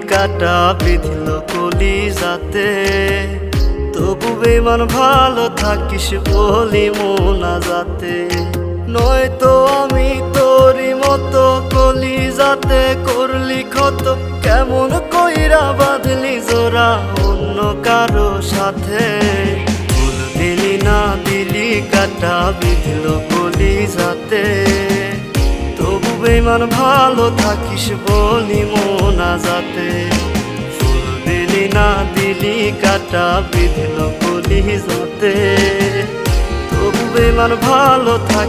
কাটা বিঁধল কলিজাতে, তবু বেমান ভালো থাকিস বলি মোনাজাতে। নয়তো আমি তোরই মতো কলিজাতে করলি ক্ষত, কেমন কইরা বাঁধলি জোড়া অন্য কারো সাথে। ফুল দিলি না দিলি কাটা বিঁধল কলিজাতে, তবু বেমান ভালো থাকিস বলি মোনাজাতে। ফুল দিলি না দিলি কাটা বিঁধল কলিজাতে, তবু বেমান ভালো থাকিস